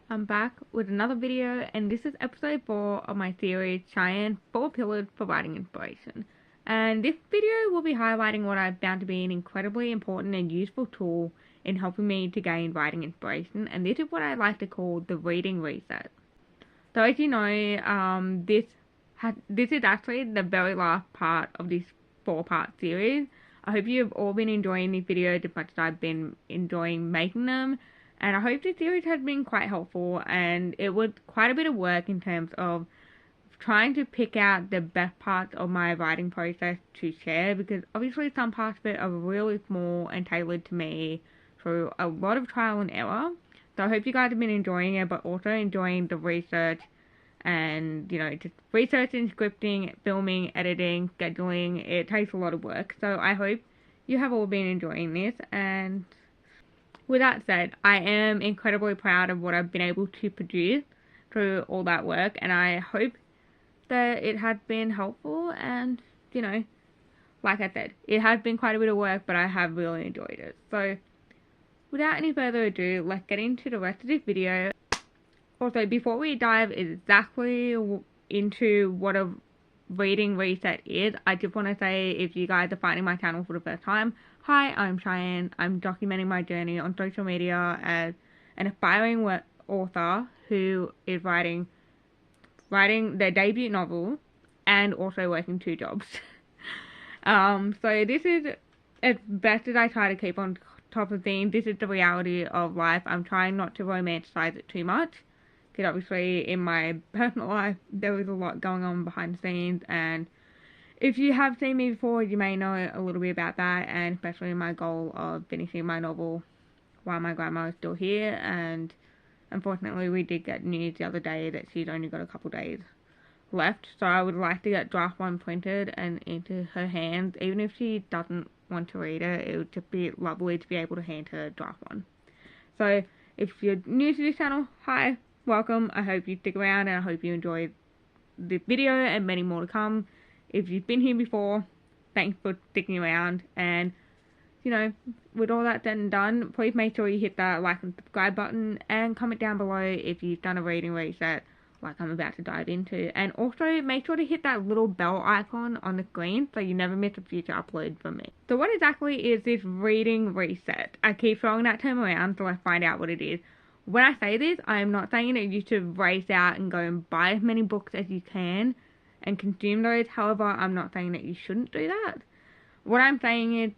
I'm back with another video, and this is episode 4 of my series Cheyenne 4 Pillars for Writing Inspiration. And this video will be highlighting what I've found to be an incredibly important and useful tool in helping me to gain writing inspiration, and this is what I like to call the reading reset. So as you know, this is actually the very last part of this 4-part series. I hope you've all been enjoying these videos as much as I've been enjoying making them. And I hope this series has been quite helpful, and it was quite a bit of work in terms of trying to pick out the best parts of my writing process to share, because obviously some parts of it are really small and tailored to me through a lot of trial and error. So I hope you guys have been enjoying it, but also enjoying the research and, just researching, scripting, filming, editing, scheduling. It takes a lot of work. So I hope you have all been enjoying this, and with that said, I am incredibly proud of what I've been able to produce through all that work, and I hope that it has been helpful. And, like I said, it has been quite a bit of work, but I have really enjoyed it. So, without any further ado, let's get into the rest of this video. Also, before we dive exactly into what a reading reset is, I just want to say, if you guys are finding my channel for the first time, hi, I'm Cheyenne. I'm documenting my journey on social media as an aspiring author who is writing their debut novel and also working 2 jobs. So this is, as best as I try to keep on top of things, this is the reality of life. I'm trying not to romanticize it too much, because obviously in my personal life there was a lot going on behind the scenes, and if you have seen me before, you may know a little bit about that, and especially my goal of finishing my novel while my grandma is still here. And unfortunately we did get news the other day that she's only got a couple days left, so I would like to get draft 1 printed and into her hands. Even if she doesn't want to read it, it would just be lovely to be able to hand her draft 1. So if you're new to this channel, hi, welcome. I hope you stick around, and I hope you enjoy this video and many more to come. If you've been here before, thanks for sticking around. And with all that said and done, please make sure you hit that like and subscribe button, and comment down below if you've done a reading reset like I'm about to dive into. And also make sure to hit that little bell icon on the screen so you never miss a future upload from me. So what exactly is this reading reset? I keep throwing that term around, so let's find out what it is. When I say this, I am not saying that you should race out and go and buy as many books as you can and consume those. However, I'm not saying that you shouldn't do that. What I'm saying is,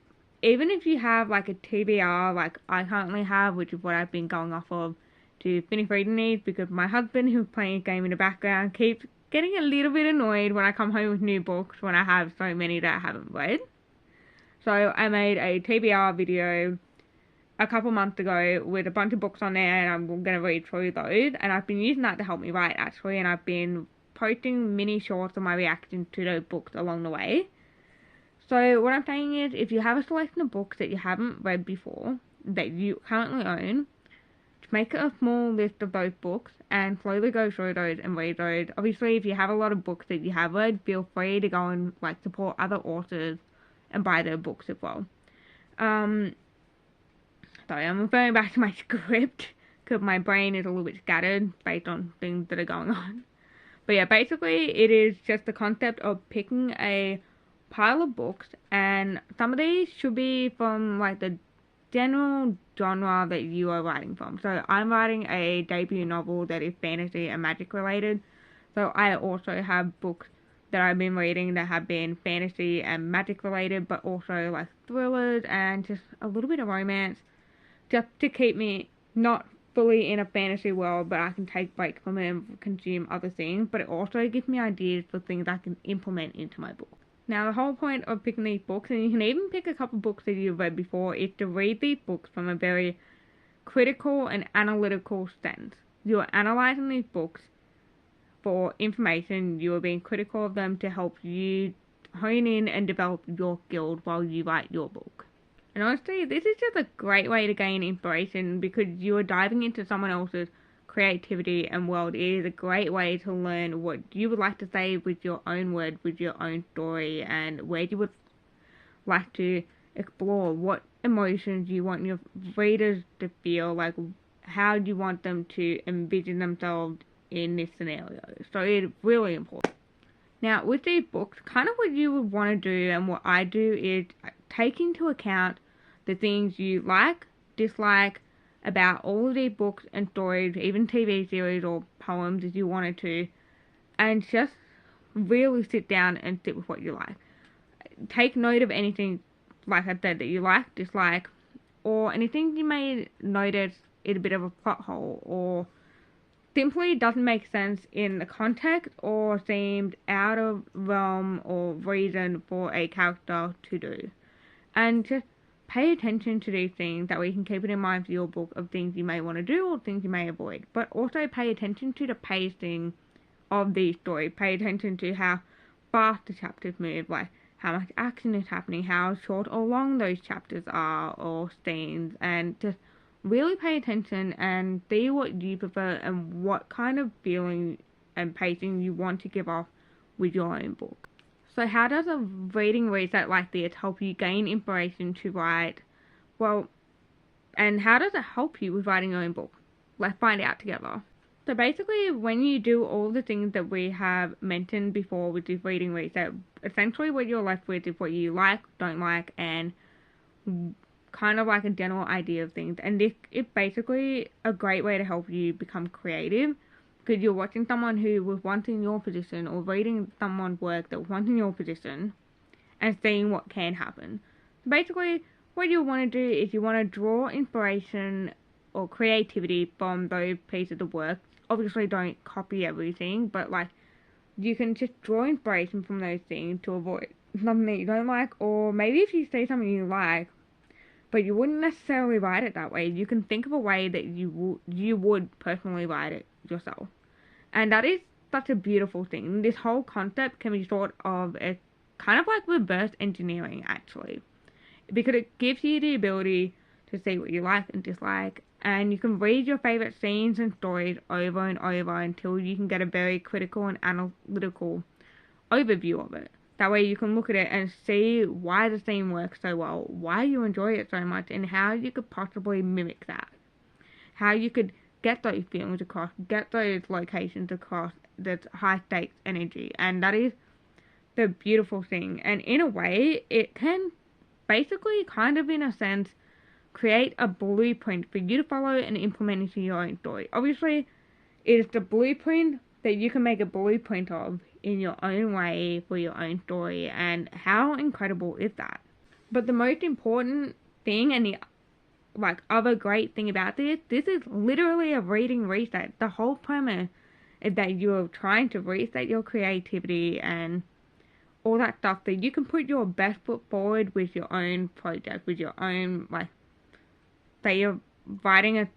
even if you have like a TBR like I currently have, which is what I've been going off of to finish reading these, because my husband, who's playing a game in the background, keeps getting a little bit annoyed when I come home with new books when I have so many that I haven't read. So I made a TBR video a couple months ago with a bunch of books on there, and I'm going to read through those, and I've been using that to help me write actually, and I've been posting mini shorts of my reactions to those books along the way. So what I'm saying is, if you have a selection of books that you haven't read before, that you currently own, make a small list of those books and slowly go through those and read those. Obviously, if you have a lot of books that you have read, feel free to go and support other authors and buy their books as well. Sorry, I'm referring back to my script because my brain is a little bit scattered based on things that are going on. But yeah, basically it is just the concept of picking a pile of books, and some of these should be from the general genre that you are writing from. So I'm writing a debut novel that is fantasy and magic related, so I also have books that I've been reading that have been fantasy and magic related, but also thrillers and just a little bit of romance, just to keep me not fully in a fantasy world, but I can take breaks from it and consume other things. But it also gives me ideas for things I can implement into my book. Now, the whole point of picking these books, and you can even pick a couple books that you've read before, is to read these books from a very critical and analytical sense. You are analysing these books for information, you are being critical of them to help you hone in and develop your skills while you write your book. And honestly, this is just a great way to gain inspiration, because you are diving into someone else's creativity and world. It is a great way to learn what you would like to say with your own words, with your own story, and where you would like to explore what emotions you want your readers to feel, how you want them to envision themselves in this scenario. So it's really important. Now, with these books, kind of what you would want to do and what I do is take into account the things you like, dislike about all of these books and stories, even TV series or poems if you wanted to, and just really sit down and sit with what you like. Take note of anything, like I said, that you like, dislike, or anything you may notice is a bit of a plot hole, or simply doesn't make sense in the context, or seemed out of realm or reason for a character to do. And just pay attention to these things, that way you can keep it in mind for your book of things you may want to do or things you may avoid. But also pay attention to the pacing of the story. Pay attention to how fast the chapters move, like how much action is happening, how short or long those chapters are or scenes, and just really pay attention and see what you prefer and what kind of feeling and pacing you want to give off with your own book. So how does a reading reset like this help you gain inspiration to write? Well, and how does it help you with writing your own book? Let's find out together. So basically, when you do all the things that we have mentioned before with this reading reset, essentially what you're left with is what you like, don't like, and kind of like a general idea of things. And this is basically a great way to help you become creative, because you're watching someone who was once in your position, or reading someone's work that was once in your position, and seeing what can happen. So basically, what you want to do is you want to draw inspiration or creativity from those pieces of work. Obviously, don't copy everything, but like, you can just draw inspiration from those things to avoid something that you don't like, or maybe if you see something you like, but you wouldn't necessarily write it that way, you can think of a way that you would personally write it yourself. And that is such a beautiful thing. This whole concept can be thought of as kind of like reverse engineering, actually, because it gives you the ability to see what you like and dislike, and you can read your favorite scenes and stories over and over until you can get a very critical and analytical overview of it. That way you can look at it and see why the scene works so well, why you enjoy it so much, and how you could possibly mimic that. How you could get those feelings across, get those locations across, that's high stakes energy. And that is the beautiful thing. And in a way, it can basically, kind of in a sense, create a blueprint for you to follow and implement into your own story. Obviously, it is the blueprint that you can make a blueprint of in your own way for your own story, and how incredible is that? But the most important thing, and the other great thing about this is literally a reading reset. The whole premise is that you're trying to reset your creativity and all that stuff, that you can put your best foot forward with your own project, with your own, say you're writing a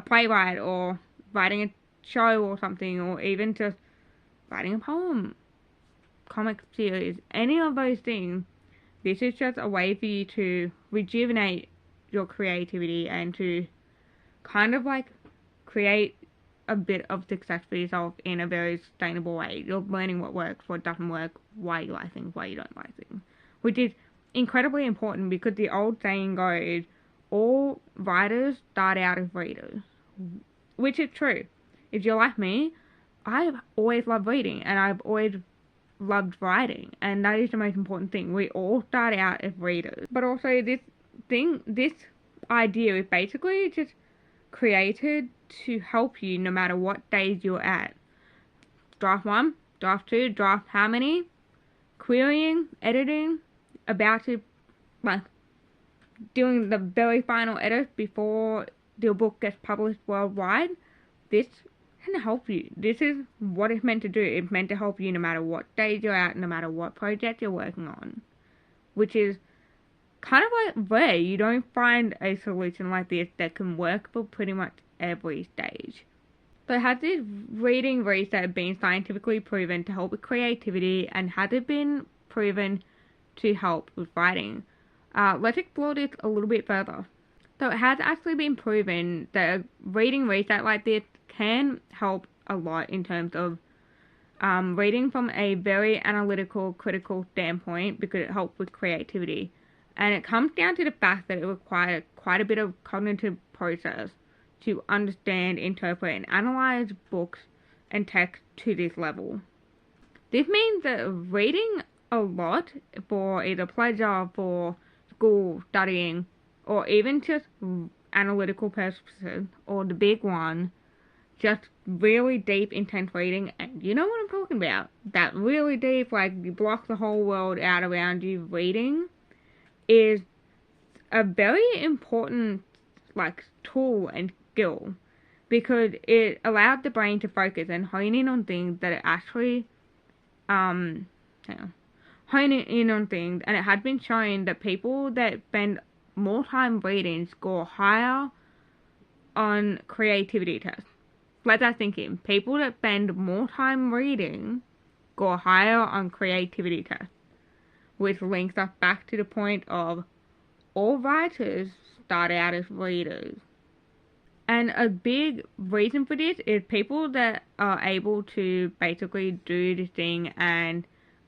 playwright, or writing a show or something, or even just writing a poem, comic series, any of those things. This is just a way for you to rejuvenate your creativity and to kind of create a bit of success for yourself in a very sustainable way. You're learning what works, what doesn't work, why you like things, why you don't like things, which is incredibly important, because the old saying goes, all writers start out as readers, which is true. If you're like me, I've always loved reading, and I've always loved writing, and that is the most important thing. We all start out as readers. But also this idea is basically just created to help you no matter what stage you're at. Draft 1, draft 2, draft how many, querying, editing, about to, doing the very final edit before your book gets published worldwide. This can help you. This is what it's meant to do. It's meant to help you no matter what stage you're at, no matter what project you're working on. Which is kind of rare. You don't find a solution like this that can work for pretty much every stage. So has this reading reset been scientifically proven to help with creativity, and has it been proven to help with writing? Let's explore this a little bit further. So it has actually been proven that a reading reset like this can help a lot in terms of reading from a very analytical, critical standpoint, because it helps with creativity. And it comes down to the fact that it requires quite a bit of cognitive process to understand, interpret, and analyze books and text to this level. This means that reading a lot for either pleasure, for school, studying, or even just analytical purposes, or the big one, just really deep, intense reading, and you know what I'm talking about. That really deep, like you block the whole world out around you reading, is a very important like tool and skill, because it allowed the brain to focus and hone in on things that it actually hone in on things. And it had been shown that people that spend more time reading score higher on creativity tests. Let that sink in. People that spend more time reading score higher on creativity tests, which links us back to the point of all writers start out as readers. And a big reason for this is people that are able to basically do this thing and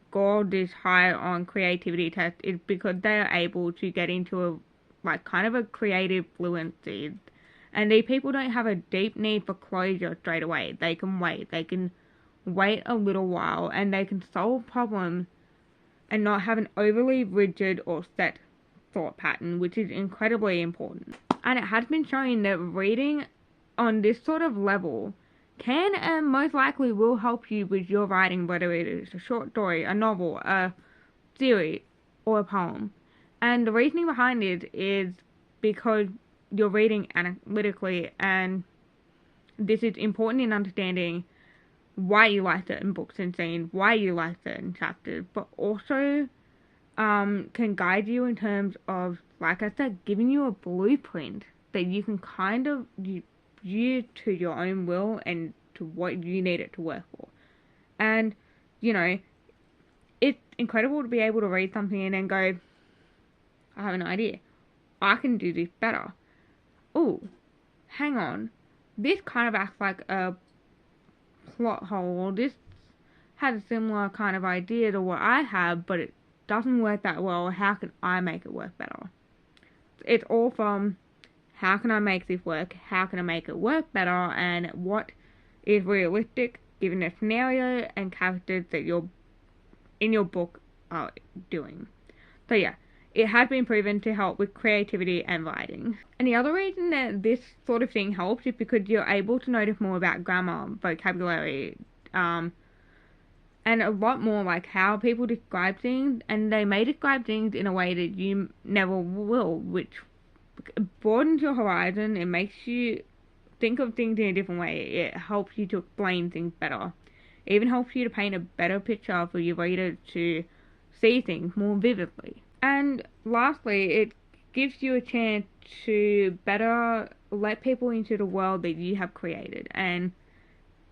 score this high on creativity test is because they are able to get into a kind of a creative fluency. And these people don't have a deep need for closure straight away. They can wait. They can wait a little while, and they can solve problems and not have an overly rigid or set thought pattern, which is incredibly important. And it has been shown that reading on this sort of level can and most likely will help you with your writing, whether it is a short story, a novel, a series, or a poem. And the reasoning behind it is because you're reading analytically, and this is important in understanding why you like certain books and scenes, why you like certain chapters, but also can guide you in terms of, like I said, giving you a blueprint that you can kind of use to your own will and to what you need it to work for. And, you know, it's incredible to be able to read something and then go, I have an idea. I can do this better. Oh, hang on. This kind of acts like a plot hole, or this has a similar kind of idea to what I have, but it doesn't work that well. How can I make it work better? It's all from how can I make this work, how can I make it work better, and what is realistic given the scenario and characters that you're in your book are doing. So yeah, it has been proven to help with creativity and writing. And the other reason that this sort of thing helps is because you're able to notice more about grammar, vocabulary, and a lot more like how people describe things, and they may describe things in a way that you never will, which broadens your horizon. It makes you think of things in a different way. It helps you to explain things better. It even helps you to paint a better picture for your reader to see things more vividly. And lastly, it gives you a chance to better let people into the world that you have created, and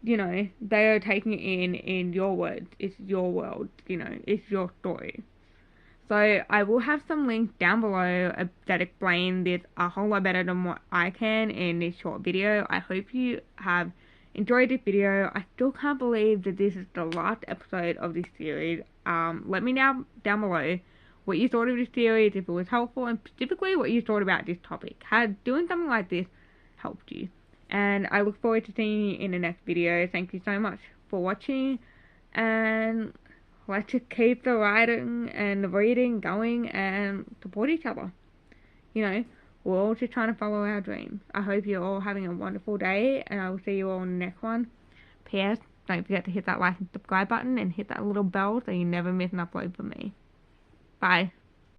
you know, they are taking it in your words. It's your world, you know, it's your story. So I will have some links down below that explain this a whole lot better than what I can in this short video. I hope you have enjoyed this video. I still can't believe that this is the last episode of this series. Let me know down below what you thought of this series, if it was helpful, and specifically what you thought about this topic. How doing something like this helped you. And I look forward to seeing you in the next video. Thank you so much for watching, and let's just keep the writing and the reading going and support each other. You know, we're all just trying to follow our dreams. I hope you're all having a wonderful day, and I will see you all in the next one. P.S. Don't forget to hit that like and subscribe button, and hit that little bell so you never miss an upload from me. Bye.